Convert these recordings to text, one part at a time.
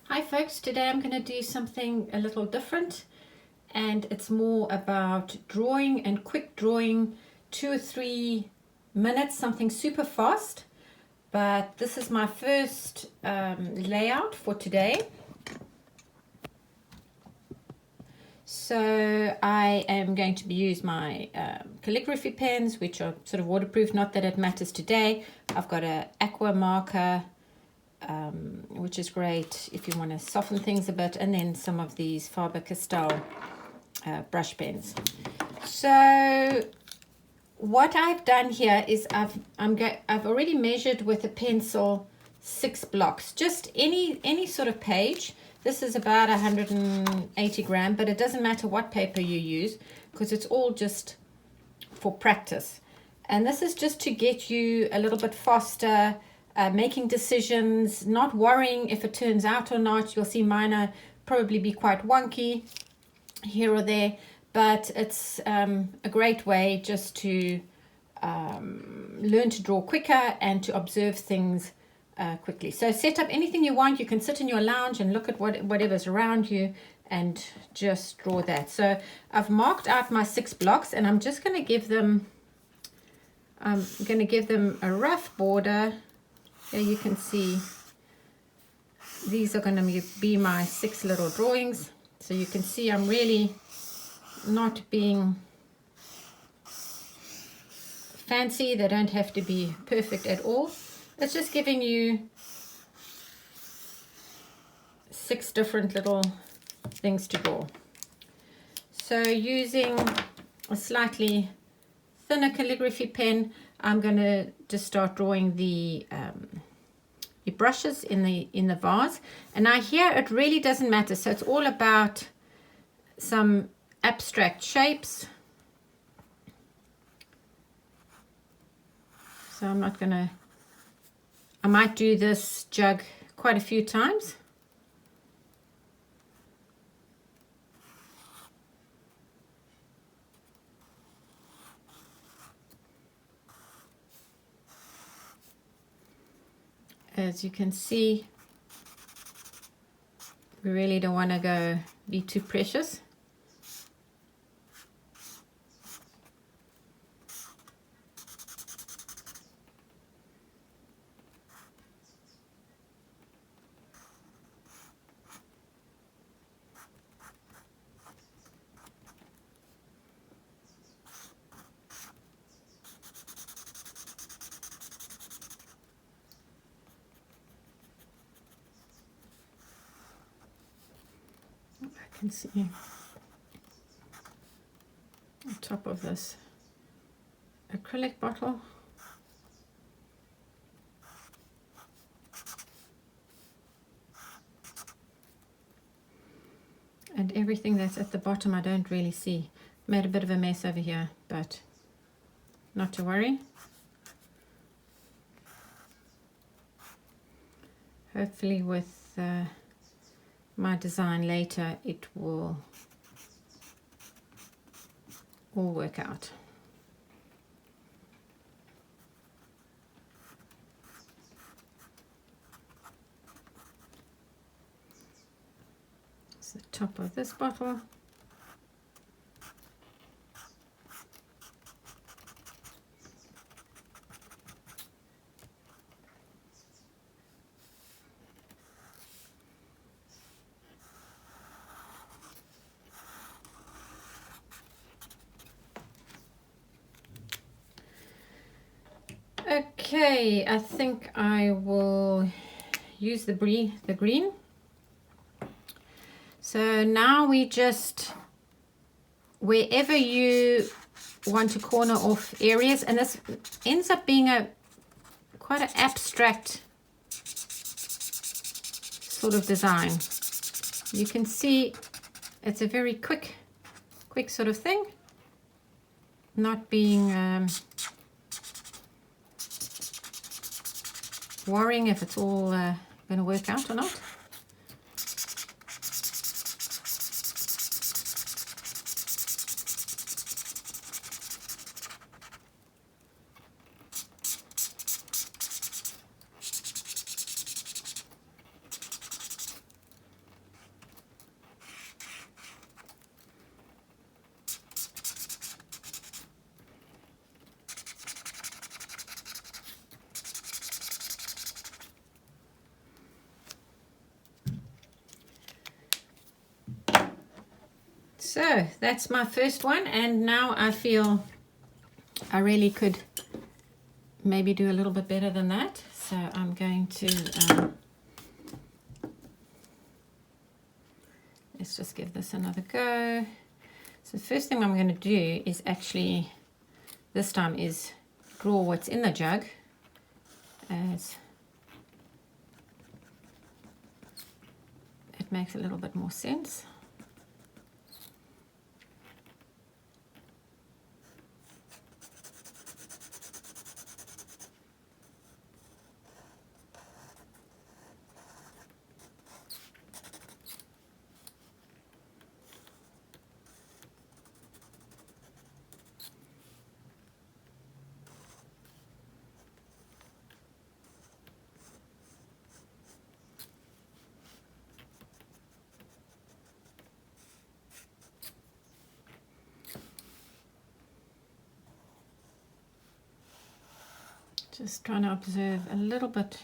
Hi folks, today I'm going to do something a little different, and it's more about drawing and quick drawing, 2 or 3 minutes, something super fast. But this is my first layout for today. So I am going to use my calligraphy pens, which are sort of waterproof, not that it matters today. I've got an Aqua marker, which is great if you want to soften things a bit, and then some of these Faber-Castell brush pens. So what I've done here is I've already measured with a pencil 6 blocks, just any sort of page. This is about 180 gram, but it doesn't matter what paper you use because it's all just for practice. And this is just to get you a little bit faster, making decisions, not worrying if it turns out or not. You'll see mine are probably be quite wonky here or there, but it's a great way just to learn to draw quicker and to observe things quickly. So set up anything you want. You can sit in your lounge and look at whatever's around you and just draw that. So I've marked out my 6 blocks, and I'm just going to give them a rough border. Here you can see these are going to be my 6 little drawings. So you can see I'm really not being fancy. They don't have to be perfect at all. It's just giving you 6 different little things to draw. So using a slightly thinner calligraphy pen, I'm going to just start drawing the brushes in the vase. And now here it really doesn't matter. So it's all about some abstract shapes. So I'm not going to, I might do this jug quite a few times. As you can see, we really don't want to be too precious. I can see on top of this acrylic bottle. And everything that's at the bottom I don't really see. Made a bit of a mess over here, but not to worry. Hopefully with my design later it will all work out. It's the top of this bottle. Okay, I think I will use the green. So now we just, wherever you want to corner off areas, and this ends up being quite an abstract sort of design. You can see it's a very quick sort of thing, not being worrying if it's all going to work out or not. So that's my first one, and now I feel I really could maybe do a little bit better than that. So I'm going to let's just give this another go. So the first thing I'm going to do is actually, this time, is draw what's in the jug, as it makes a little bit more sense. Just trying to observe a little bit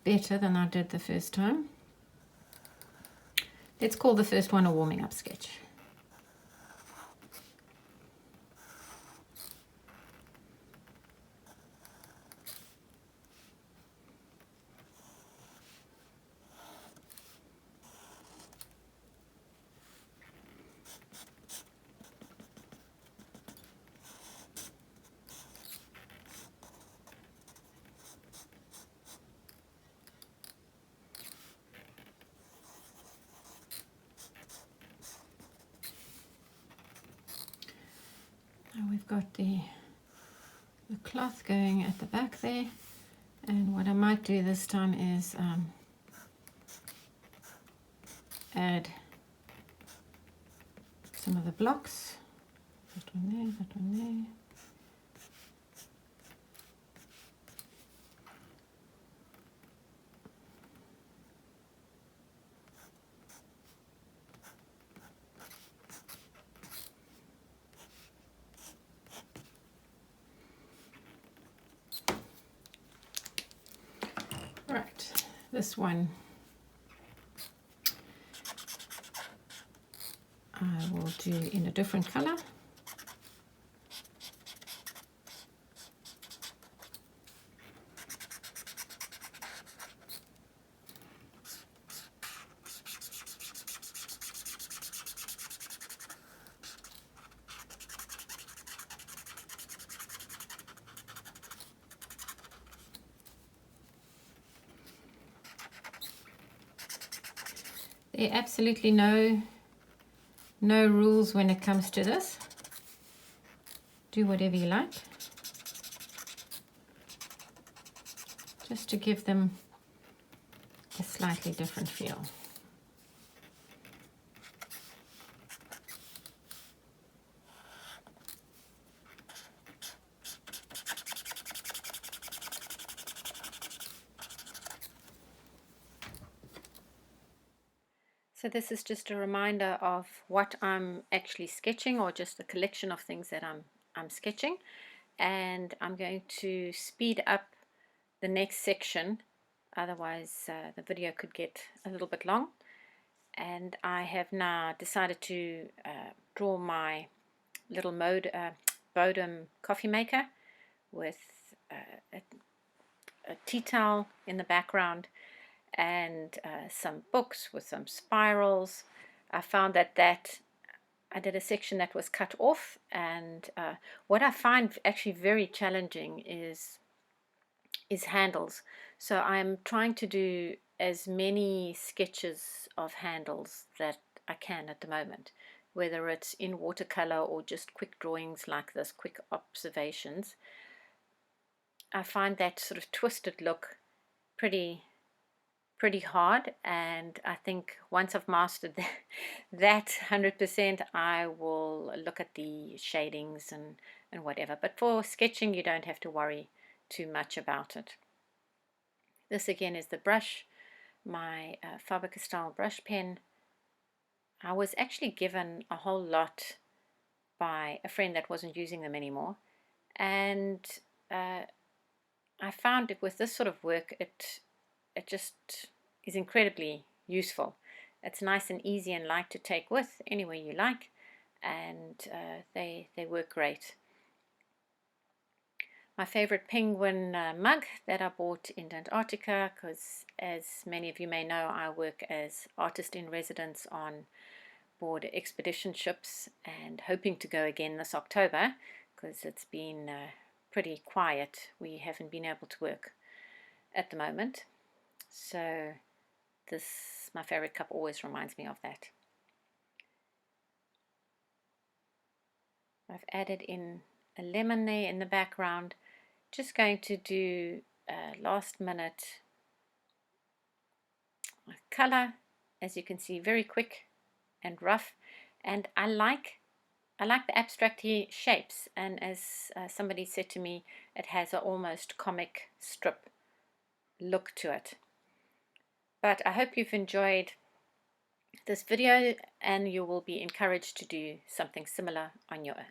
better than I did the first time. Let's call the first one a warming up sketch. We've got the cloth going at the back there, and what I might do this time is add some of the blocks. That one there, that one there. Right, this one I will do in a different color. There are absolutely no rules when it comes to this. Do whatever you like, just to give them a slightly different feel. So this is just a reminder of what I'm actually sketching, or just a collection of things that I'm sketching, and I'm going to speed up the next section, otherwise the video could get a little bit long. And I have now decided to draw my little Bodum coffee maker with a tea towel in the background, and some books with some spirals. I found that I did a section that was cut off, and what I find actually very challenging is handles. So I'm trying to do as many sketches of handles that I can at the moment, whether it's in watercolor or just quick drawings like this, quick observations. I find that sort of twisted look pretty hard, and I think once I've mastered that 100%, I will look at the shadings and whatever. But for sketching, you don't have to worry too much about it. This again is the brush, my Faber-Castell brush pen. I was actually given a whole lot by a friend that wasn't using them anymore, and I found it with this sort of work, it just is incredibly useful. It's nice and easy and light to take with anywhere you like, and they work great. My favorite penguin mug that I bought in Antarctica, because as many of you may know, I work as artist in residence on board expedition ships, and hoping to go again this October, because it's been pretty quiet. We haven't been able to work at the moment, so this, my favorite cup, always reminds me of that. I've added in a lemon there in the background. Just going to do last minute color, as you can see, very quick and rough, and I like the abstract shapes, and as somebody said to me, it has an almost comic strip look to it. But I hope you've enjoyed this video, and you will be encouraged to do something similar on your own.